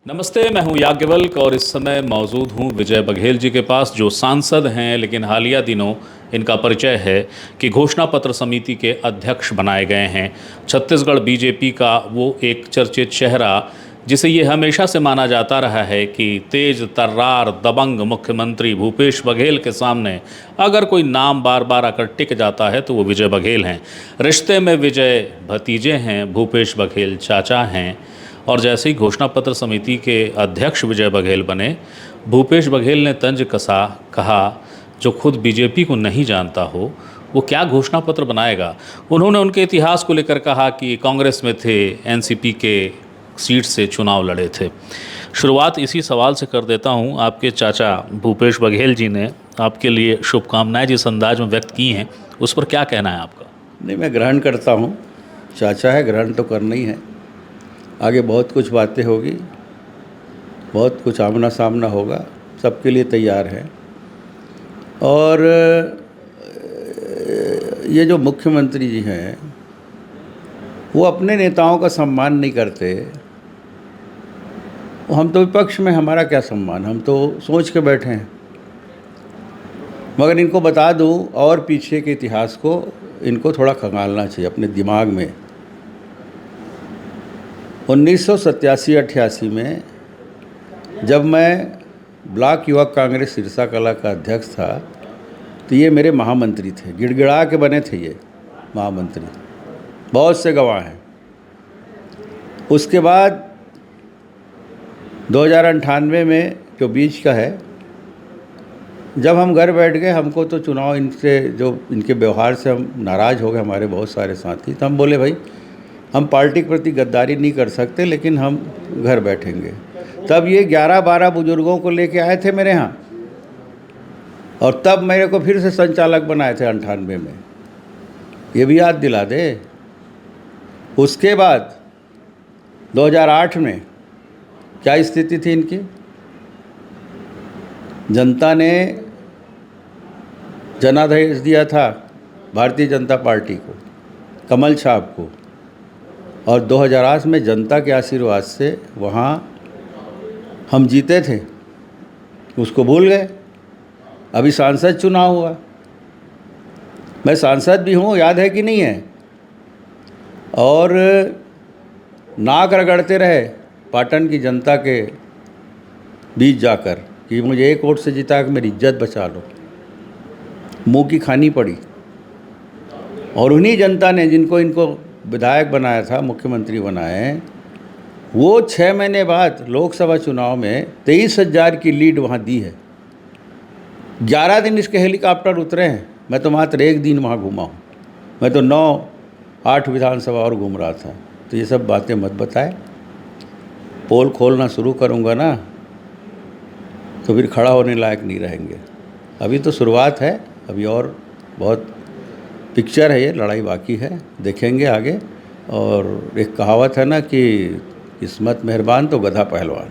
नमस्ते, मैं हूं याज्ञवल्क और इस समय मौजूद हूं विजय बघेल जी के पास, जो सांसद हैं, लेकिन हालिया दिनों इनका परिचय है कि घोषणा पत्र समिति के अध्यक्ष बनाए गए हैं। छत्तीसगढ़ बीजेपी का वो एक चर्चित चेहरा, जिसे ये हमेशा से माना जाता रहा है कि तेज तर्रार दबंग मुख्यमंत्री भूपेश बघेल के सामने अगर कोई नाम बार बार आकर टिक जाता है तो वो विजय बघेल हैं। रिश्ते में विजय भतीजे हैं, भूपेश बघेल चाचा हैं। और जैसे ही घोषणा पत्र समिति के अध्यक्ष विजय बघेल बने, भूपेश बघेल ने तंज कसा, कहा जो खुद बीजेपी को नहीं जानता हो वो क्या घोषणा पत्र बनाएगा। उन्होंने उनके इतिहास को लेकर कहा कि कांग्रेस में थे, एनसीपी के सीट से चुनाव लड़े थे। शुरुआत इसी सवाल से कर देता हूं। आपके चाचा भूपेश बघेल जी ने आपके लिए शुभकामनाएं जिस अंदाज में व्यक्त की हैं, उस पर क्या कहना है आपका? नहीं, मैं ग्रहण करता हूँ। चाचा है, ग्रहण तो करना ही है। आगे बहुत कुछ बातें होगी, बहुत कुछ आमना सामना होगा, सबके लिए तैयार है। और ये जो मुख्यमंत्री जी हैं, वो अपने नेताओं का सम्मान नहीं करते। हम तो विपक्ष में, हमारा क्या सम्मान, हम तो सोच के बैठे हैं। मगर इनको बता दूं, और पीछे के इतिहास को इनको थोड़ा खंगालना चाहिए अपने दिमाग में। 1987-88 में जब मैं ब्लॉक युवक कांग्रेस सिरसा कला का अध्यक्ष था, तो ये मेरे महामंत्री थे। गिड़गिड़ा के बने थे ये महामंत्री, बहुत से गवाह हैं। उसके बाद 2098 में जो बीच का है, जब हम घर बैठ गए, हमको तो चुनाव इनसे, जो इनके व्यवहार से हम नाराज़ हो गए, हमारे बहुत सारे साथी। तो हम बोले भाई, हम पार्टी के प्रति गद्दारी नहीं कर सकते, लेकिन हम घर बैठेंगे। तब ये 11-12 बुजुर्गों को लेके आए थे मेरे यहाँ, और तब मेरे को फिर से संचालक बनाए थे 98 में। ये भी याद दिला दे। उसके बाद 2008 में क्या स्थिति थी इनकी? जनता ने जनादेश दिया था भारतीय जनता पार्टी को, कमल छाप को, और 2008 में जनता के आशीर्वाद से वहाँ हम जीते थे। उसको भूल गए। अभी सांसद चुनाव हुआ, मैं सांसद भी हूँ, याद है कि नहीं है? और नाक रगड़ते रहे पाटन की जनता के बीच जाकर कि मुझे एक वोट से जिता के मेरी इज्जत बचा लो। मुँह की खानी पड़ी। और उन्हीं जनता ने जिनको इनको विधायक बनाया था, मुख्यमंत्री बनाए, वो 6 महीने बाद लोकसभा चुनाव में 23,000 की लीड वहाँ दी है। 11 दिन इसके हेलीकॉप्टर उतरे हैं। मैं तो मात्र 1 दिन वहाँ घूमा हूँ। मैं तो 9-8 विधानसभा और घूम रहा था। तो ये सब बातें मत बताए। पोल खोलना शुरू करूँगा ना, तो फिर खड़ा होने लायक नहीं रहेंगे। अभी तो शुरुआत है, अभी और बहुत पिक्चर है, ये लड़ाई बाकी है, देखेंगे आगे। और एक कहावत है ना कि किस्मत मेहरबान तो गधा पहलवान।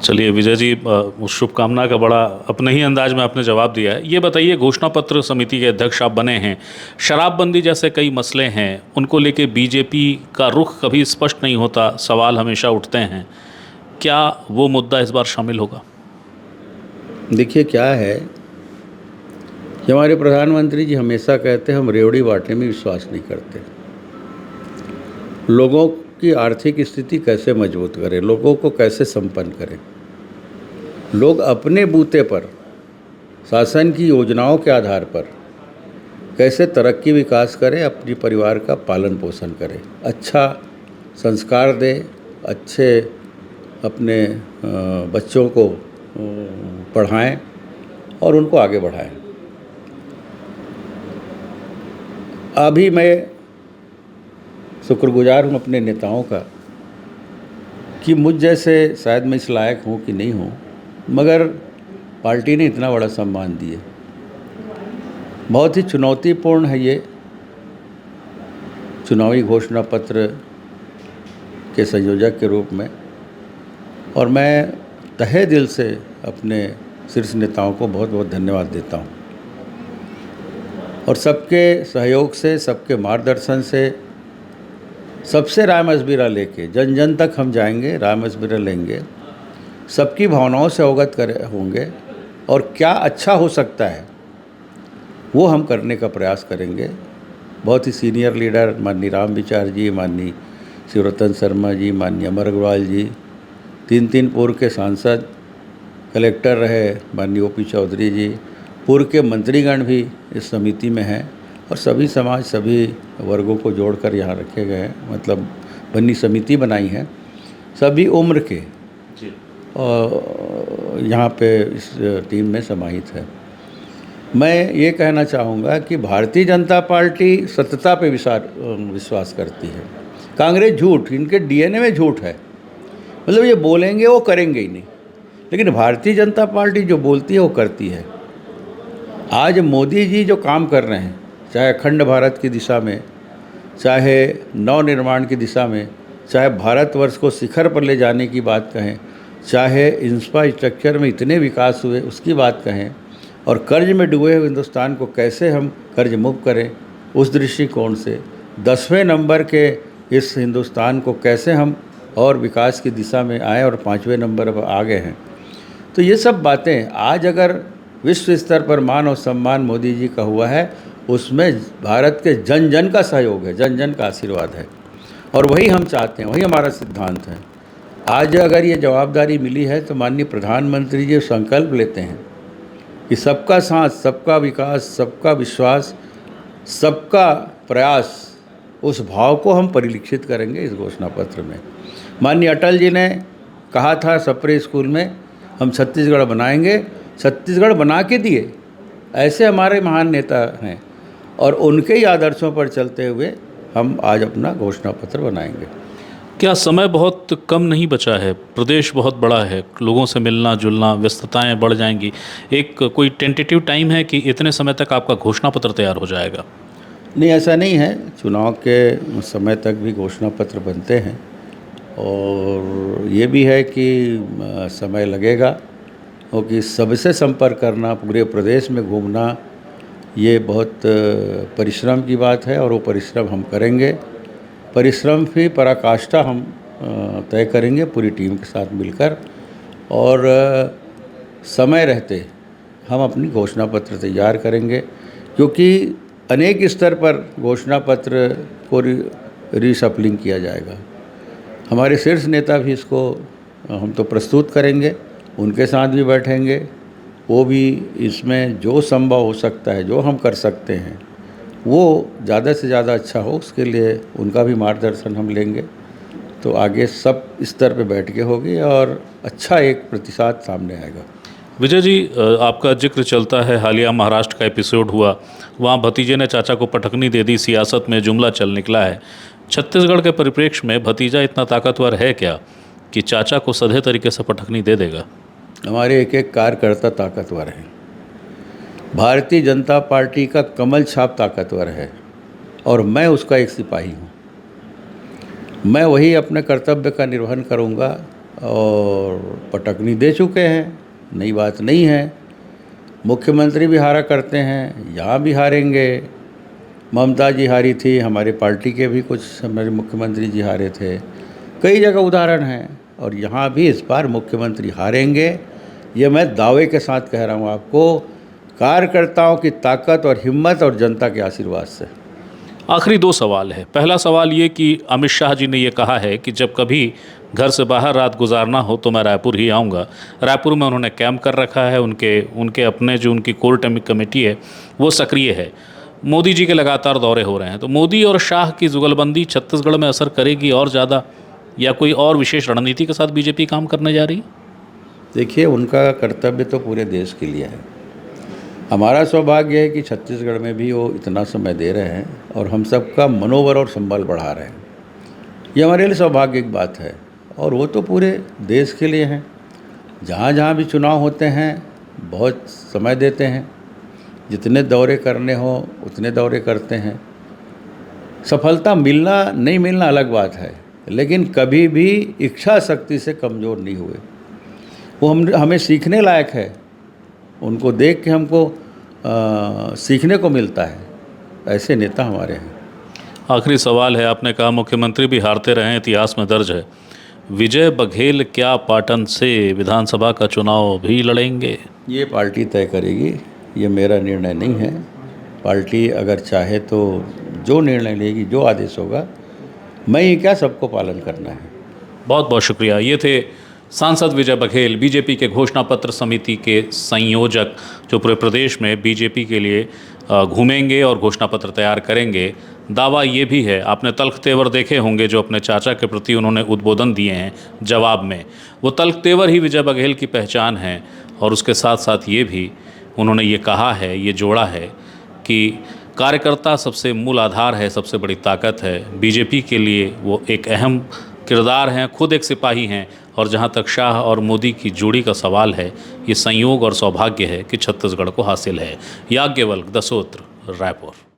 चलिए विजय जी, उस शुभकामना का बड़ा अपने ही अंदाज में आपने जवाब दिया है। ये बताइए, घोषणा पत्र समिति के अध्यक्ष आप बने हैं, शराबबंदी जैसे कई मसले हैं, उनको लेके बीजेपी का रुख कभी स्पष्ट नहीं होता, सवाल हमेशा उठते हैं। क्या वो मुद्दा इस बार शामिल होगा? देखिए क्या है कि हमारे प्रधानमंत्री जी हमेशा कहते हैं हम रेवड़ी बांटने में विश्वास नहीं करते। लोगों की आर्थिक स्थिति कैसे मजबूत करें, लोगों को कैसे संपन्न करें, लोग अपने बूते पर शासन की योजनाओं के आधार पर कैसे तरक्की विकास करें, अपने परिवार का पालन पोषण करें, अच्छा संस्कार दें, अच्छे अपने बच्चों को पढ़ाएं और उनको आगे बढ़ाएं। अभी मैं शुक्रगुजार हूँ अपने नेताओं का कि मुझ जैसे, शायद मैं इस लायक हूँ कि नहीं हूँ, मगर पार्टी ने इतना बड़ा सम्मान दिया। बहुत ही चुनौतीपूर्ण है ये चुनावी घोषणा पत्र के संयोजक के रूप में, और मैं तहे दिल से अपने शीर्ष नेताओं को बहुत बहुत धन्यवाद देता हूँ। और सबके सहयोग से, सबके मार्गदर्शन से सबसे राय मशविरा लेके जन जन तक हम जाएंगे, राय मशविरा लेंगे, सबकी भावनाओं से अवगत होंगे और क्या अच्छा हो सकता है वो हम करने का प्रयास करेंगे। बहुत ही सीनियर लीडर माननीय राम विचार जी, माननीय शिवरतन शर्मा जी, माननीय अमर अग्रवाल जी, 3 पूर्व के सांसद, कलेक्टर रहे माननीय ओपी चौधरी जी, पूर्व के मंत्रीगण भी इस समिति में हैं और सभी समाज, सभी वर्गों को जोड़कर यहाँ रखे गए हैं, मतलब बन्नी समिति बनाई है, सभी उम्र के और यहाँ पे इस टीम में समाहित है। मैं ये कहना चाहूँगा कि भारतीय जनता पार्टी सत्यता पे विश्वास करती है। कांग्रेस झूठ, इनके डीएनए में झूठ है, मतलब ये बोलेंगे वो करेंगे ही नहीं, लेकिन भारतीय जनता पार्टी जो बोलती है वो करती है। आज मोदी जी जो काम कर रहे हैं, चाहे अखंड भारत की दिशा में, चाहे नवनिर्माण की दिशा में, चाहे भारतवर्ष को शिखर पर ले जाने की बात कहें, चाहे इंफ्रास्ट्रक्चर में इतने विकास हुए उसकी बात कहें, और कर्ज में डूबे हुए हिंदुस्तान को कैसे हम कर्ज मुक्त करें उस दृष्टिकोण से, 10वें नंबर के इस हिंदुस्तान को कैसे हम और विकास की दिशा में आए और 5वें नंबर पर आ गए हैं। तो ये सब बातें आज अगर विश्व स्तर पर मान और सम्मान मोदी जी का हुआ है, उसमें भारत के जन जन का सहयोग है, जन जन का आशीर्वाद है, और वही हम चाहते हैं, वही हमारा सिद्धांत है। आज अगर ये जवाबदारी मिली है तो माननीय प्रधानमंत्री जी संकल्प लेते हैं कि सबका साथ, सबका विकास, सबका विश्वास, सबका प्रयास, उस भाव को हम परिलक्षित करेंगे इस घोषणा पत्र में। माननीय अटल जी ने कहा था सप्रे स्कूल में, हम छत्तीसगढ़ बनाएंगे, छत्तीसगढ़ बना के दिए। ऐसे हमारे महान नेता हैं और उनके ही आदर्शों पर चलते हुए हम आज अपना घोषणा पत्र बनाएंगे। क्या समय बहुत कम नहीं बचा है? प्रदेश बहुत बड़ा है, लोगों से मिलना जुलना, व्यस्तताएं बढ़ जाएंगी। एक कोई टेंटेटिव टाइम है कि इतने समय तक आपका घोषणा पत्र तैयार हो जाएगा? नहीं, ऐसा नहीं है। चुनाव के समय तक भी घोषणा पत्र बनते हैं और ये भी है कि समय लगेगा, क्योंकि सबसे संपर्क करना, पूरे प्रदेश में घूमना, ये बहुत परिश्रम की बात है और वो परिश्रम हम करेंगे। परिश्रम की पराकाष्ठा हम तय करेंगे पूरी टीम के साथ मिलकर, और समय रहते हम अपनी घोषणा पत्र तैयार करेंगे, क्योंकि अनेक स्तर पर घोषणा पत्र को रीशफलिंग किया जाएगा। हमारे शीर्ष नेता भी इसको हम तो प्रस्तुत करेंगे, उनके साथ भी बैठेंगे, वो भी इसमें जो संभव हो सकता है, जो हम कर सकते हैं वो ज़्यादा से ज़्यादा अच्छा हो, उसके लिए उनका भी मार्गदर्शन हम लेंगे। तो आगे सब स्तर पे बैठ के होगी और अच्छा एक प्रतिशत सामने आएगा। विजय जी, आपका जिक्र चलता है, हालिया महाराष्ट्र का एपिसोड हुआ, वहाँ भतीजे ने चाचा को पटकनी दे दी, सियासत में जुमला चल निकला है। छत्तीसगढ़ के परिप्रेक्ष्य में भतीजा इतना ताकतवर है क्या कि चाचा को सधे तरीके से पटकनी दे देगा? हमारे एक एक कार्यकर्ता ताकतवर हैं। भारतीय जनता पार्टी का कमल छाप ताकतवर है और मैं उसका एक सिपाही हूँ। मैं वही अपने कर्तव्य का निर्वहन करूँगा और पटकनी दे चुके हैं, नई बात नहीं है। मुख्यमंत्री भी हारा करते हैं, यहाँ भी हारेंगे। ममता जी हारी थी, हमारे पार्टी के भी कुछ हमारे मुख्यमंत्री जी हारे थे, कई जगह उदाहरण हैं, और यहाँ भी इस बार मुख्यमंत्री हारेंगे। ये मैं दावे के साथ कह रहा हूँ आपको, कार्यकर्ताओं की ताकत और हिम्मत और जनता के आशीर्वाद से। आखिरी 2 सवाल है। पहला सवाल ये कि अमित शाह जी ने ये कहा है कि जब कभी घर से बाहर रात गुजारना हो तो मैं रायपुर ही आऊँगा। रायपुर में उन्होंने कैंप कर रखा है, उनके अपने जो उनकी कोर कमेटी है वो सक्रिय है। मोदी जी के लगातार दौरे हो रहे हैं, तो मोदी और शाह की जुगलबंदी छत्तीसगढ़ में असर करेगी और ज़्यादा, या कोई और विशेष रणनीति के साथ बीजेपी काम करने जा रही है? देखिए, उनका कर्तव्य तो पूरे देश के लिए है। हमारा सौभाग्य है कि छत्तीसगढ़ में भी वो इतना समय दे रहे हैं और हम सबका मनोबल और संबल बढ़ा रहे हैं। ये हमारे लिए सौभाग्य की बात है, और वो तो पूरे देश के लिए हैं। जहाँ जहाँ भी चुनाव होते हैं बहुत समय देते हैं, जितने दौरे करने हो उतने दौरे करते हैं। सफलता मिलना नहीं मिलना अलग बात है, लेकिन कभी भी इच्छा शक्ति से कमज़ोर नहीं हुए। वो हमें सीखने लायक है, उनको देख के हमको सीखने को मिलता है। ऐसे नेता हमारे हैं। आखिरी सवाल है, आपने कहा मुख्यमंत्री भी हारते रहे, इतिहास में दर्ज है। विजय बघेल क्या पाटन से विधानसभा का चुनाव भी लड़ेंगे? ये पार्टी तय करेगी, ये मेरा निर्णय नहीं है। पार्टी अगर चाहे तो जो निर्णय लेगी, जो आदेश होगा, मैं ही क्या सबको पालन करना है। बहुत बहुत शुक्रिया। ये थे सांसद विजय बघेल, बीजेपी के घोषणा पत्र समिति के संयोजक, जो पूरे प्रदेश में बीजेपी के लिए घूमेंगे और घोषणा पत्र तैयार करेंगे। दावा ये भी है, आपने तल्ख तेवर देखे होंगे जो अपने चाचा के प्रति उन्होंने उद्बोधन दिए हैं जवाब में, वो तल्ख तेवर ही विजय बघेल की पहचान है। और उसके साथ साथ ये भी उन्होंने ये कहा है, ये जोड़ा है कि कार्यकर्ता सबसे मूल आधार है, सबसे बड़ी ताकत है। बीजेपी के लिए वो एक अहम किरदार हैं, खुद एक सिपाही हैं। और जहाँ तक शाह और मोदी की जोड़ी का सवाल है, ये संयोग और सौभाग्य है कि छत्तीसगढ़ को हासिल है। याज्ञवल्क्य, दसोत्र, रायपुर।